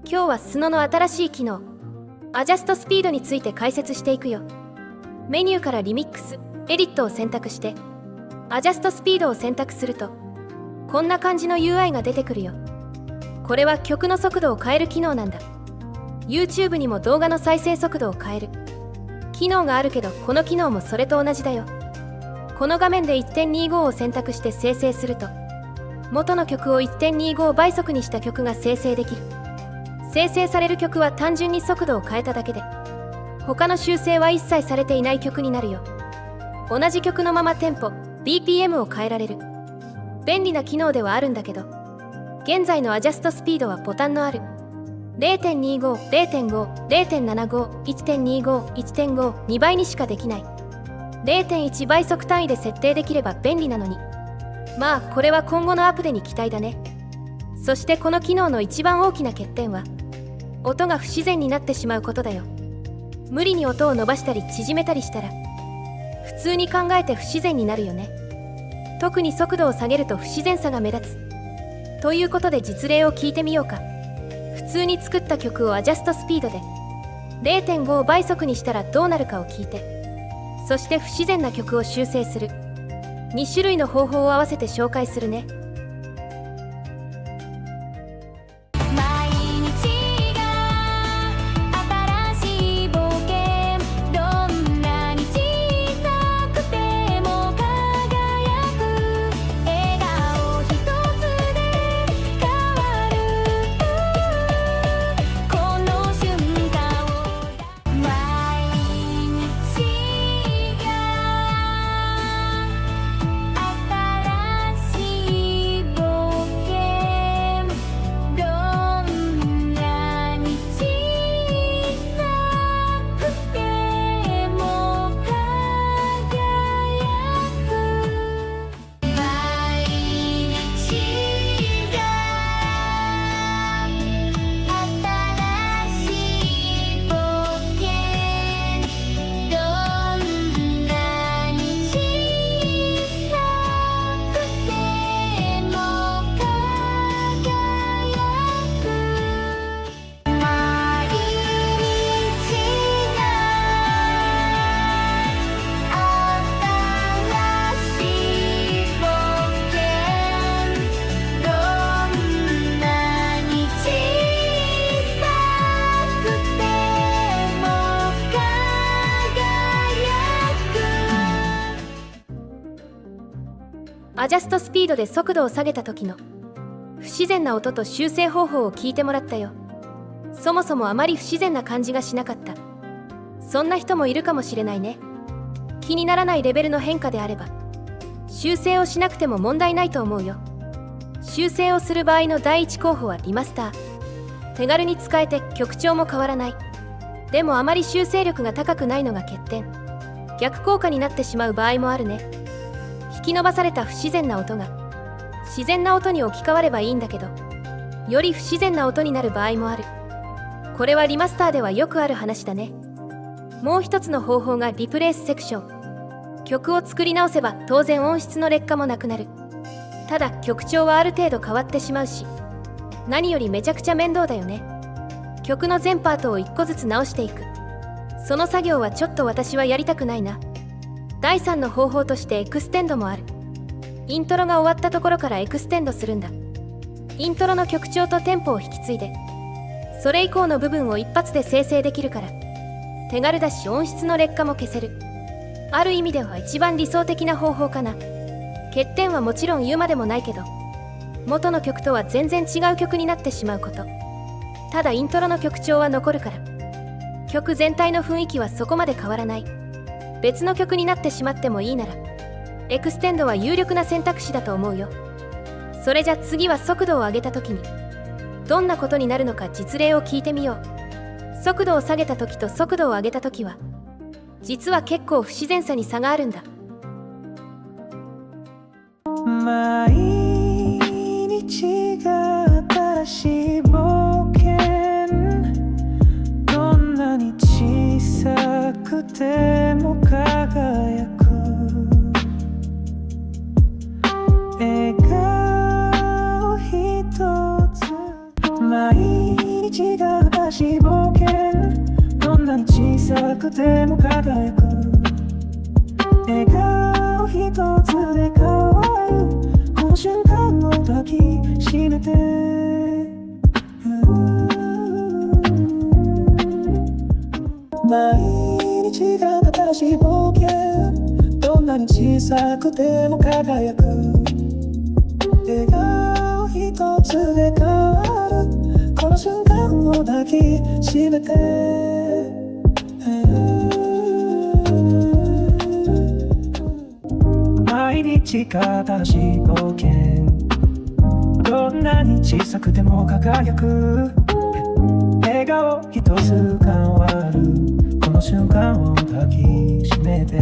今日はスノの新しい機能、アジャストスピードについて解説していくよ。メニューからリミックス、エディットを選択して、アジャストスピードを選択すると、こんな感じの UI が出てくるよ。これは曲の速度を変える機能なんだ。YouTube にも動画の再生速度を変える機能があるけど、この機能もそれと同じだよ。この画面で 1.25 を選択して生成すると、元の曲を 1.25 倍速にした曲が生成できる。生成される曲は単純に速度を変えただけで、他の修正は一切されていない曲になるよ。同じ曲のままテンポ、BPM を変えられる便利な機能ではあるんだけど、現在のアジャストスピードはボタンのある 0.25、0.5、0.75、1.25、1.5、2倍にしかできない。0.1 倍速単位で設定できれば便利なのに。まあこれは今後のアップデに期待だね。そしてこの機能の一番大きな欠点は、音が不自然になってしまうことだよ。無理に音を伸ばしたり縮めたりしたら、普通に考えて不自然になるよね。特に速度を下げると不自然さが目立つ。ということで実例を聞いてみようか。普通に作った曲をアジャストスピードで 0.5 倍速にしたらどうなるかを聞いて、そして不自然な曲を修正する2種類の方法を合わせて紹介するね。アジャストスピードで速度を下げた時の不自然な音と修正方法を聞いてもらったよ。そもそもあまり不自然な感じがしなかった。そんな人もいるかもしれないね。気にならないレベルの変化であれば、修正をしなくても問題ないと思うよ。修正をする場合の第一候補はリマスター。手軽に使えて曲調も変わらない。でもあまり修正力が高くないのが欠点。逆効果になってしまう場合もあるね。引き伸ばされた不自然な音が自然な音に置き換わればいいんだけど、より不自然な音になる場合もある。これはリマスターではよくある話だね。もう一つの方法がリプレイスセクション。曲を作り直せば当然音質の劣化もなくなる。ただ曲調はある程度変わってしまうし、何よりめちゃくちゃ面倒だよね。曲の全パートを一個ずつ直していく、その作業はちょっと私はやりたくないな。第3の方法としてエクステンドもある。イントロが終わったところからエクステンドするんだ。イントロの曲調とテンポを引き継いで、それ以降の部分を一発で生成できるから、手軽だし音質の劣化も消せる。ある意味では一番理想的な方法かな。欠点はもちろん言うまでもないけど、元の曲とは全然違う曲になってしまうこと。ただイントロの曲調は残るから、曲全体の雰囲気はそこまで変わらない。別の曲になってしまってもいいなら、エクステンドは有力な選択肢だと思うよ。それじゃ次は速度を上げた時にどんなことになるのか実例を聞いてみよう。速度を下げた時と速度を上げた時は、実は結構不自然さに差があるんだ。毎日が新しい冒険、どんなに小さくても輝く笑顔一つ、毎日日が新しい冒険、どんなに小さくても輝く。笑顔一つで変わる、この瞬間を抱きしめて。毎日が新しい冒険、どんなに小さくても輝く。笑顔一つで変わる、この瞬間を抱きしめて。毎日が新しい冒険、どんなに小さくても輝く。笑顔一つ変わる、この瞬間を抱きしめて。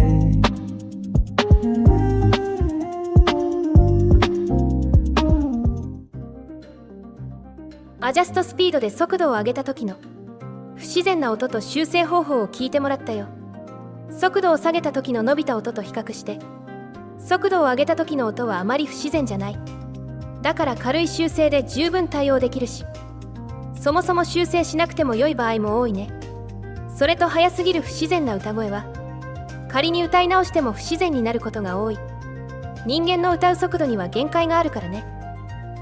アジャストスピードで速度を上げた時の不自然な音と修正方法を聞いてもらったよ。速度を下げた時の伸びた音と比較して、速度を上げた時の音はあまり不自然じゃない。だから軽い修正で十分対応できるし、そもそも修正しなくても良い場合も多いね。それと速すぎる不自然な歌声は、仮に歌い直しても不自然になることが多い。人間の歌う速度には限界があるからね。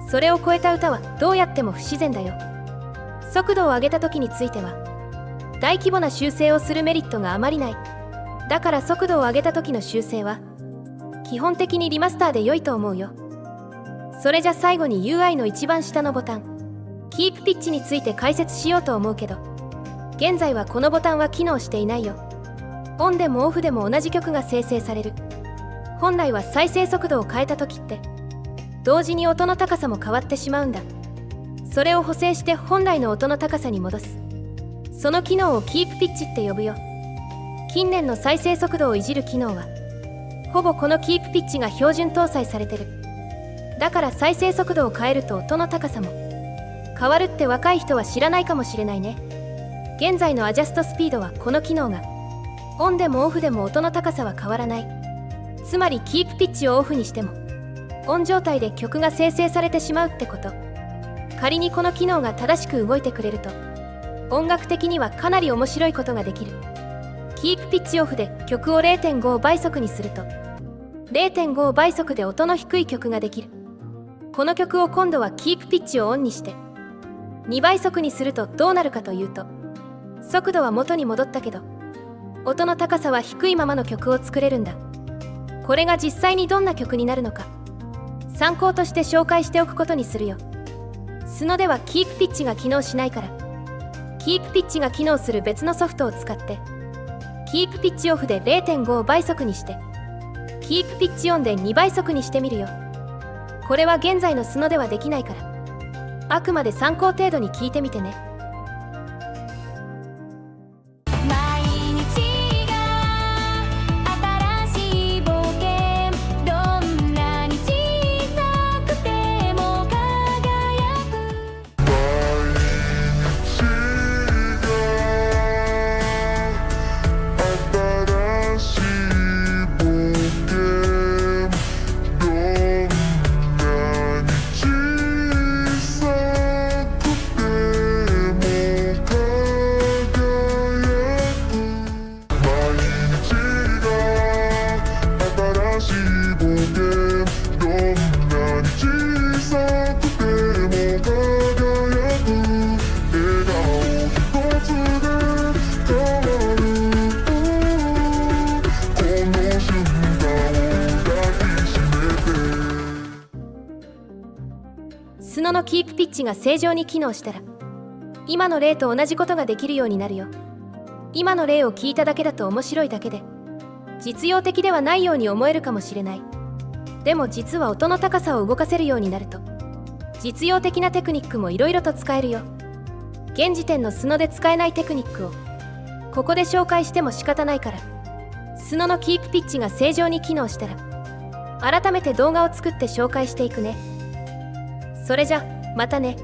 それを超えた歌はどうやっても不自然だよ。速度を上げた時については、大規模な修正をするメリットがあまりない。だから速度を上げた時の修正は、基本的にリマスターで良いと思うよ。それじゃ最後に UI の一番下のボタン、キープピッチについて解説しようと思うけど、現在はこのボタンは機能していないよ。オンでもオフでも同じ曲が生成される。本来は再生速度を変えた時って、同時に音の高さも変わってしまうんだ。それを補正して本来の音の高さに戻す。その機能をキープピッチって呼ぶよ。近年の再生速度をいじる機能は、ほぼこのキープピッチが標準搭載されてる。だから再生速度を変えると音の高さも変わるって若い人は知らないかもしれないね。現在のアジャストスピードはこの機能がオンでもオフでも音の高さは変わらない。つまりキープピッチをオフにしてもオン状態で曲が生成されてしまうってこと。仮にこの機能が正しく動いてくれると、音楽的にはかなり面白いことができる。キープピッチオフで曲を 0.5 倍速にすると、0.5 倍速で音の低い曲ができる。この曲を今度はキープピッチをオンにして2倍速にするとどうなるかというと、速度は元に戻ったけど音の高さは低いままの曲を作れるんだ。これが実際にどんな曲になるのか参考として紹介しておくことにするよ。スノではキープピッチが機能しないから、キープピッチが機能する別のソフトを使ってキープピッチオフで 0.5 倍速にして、キープピッチオンで2倍速にしてみるよ。これは現在のスノではできないから、あくまで参考程度に聞いてみてね。毎日が新しい冒険、どんなに小さくても輝く。新しい冒険、どんなに小さくても輝く。毎日が新しい冒険、どんなに小さくても輝く。笑顔一つで変わる、この瞬間を抱きしめて。スノのキープピッチが正常に機能したら、今の例と同じことができるようになるよ。今の例を聞いただけだと面白いだけで実用的ではないように思えるかもしれない。でも実は音の高さを動かせるようになると、実用的なテクニックもいろいろと使えるよ。現時点のスノで使えないテクニックをここで紹介しても仕方ないから、スノのキープピッチが正常に機能したら改めて動画を作って紹介していくね。それじゃまたね。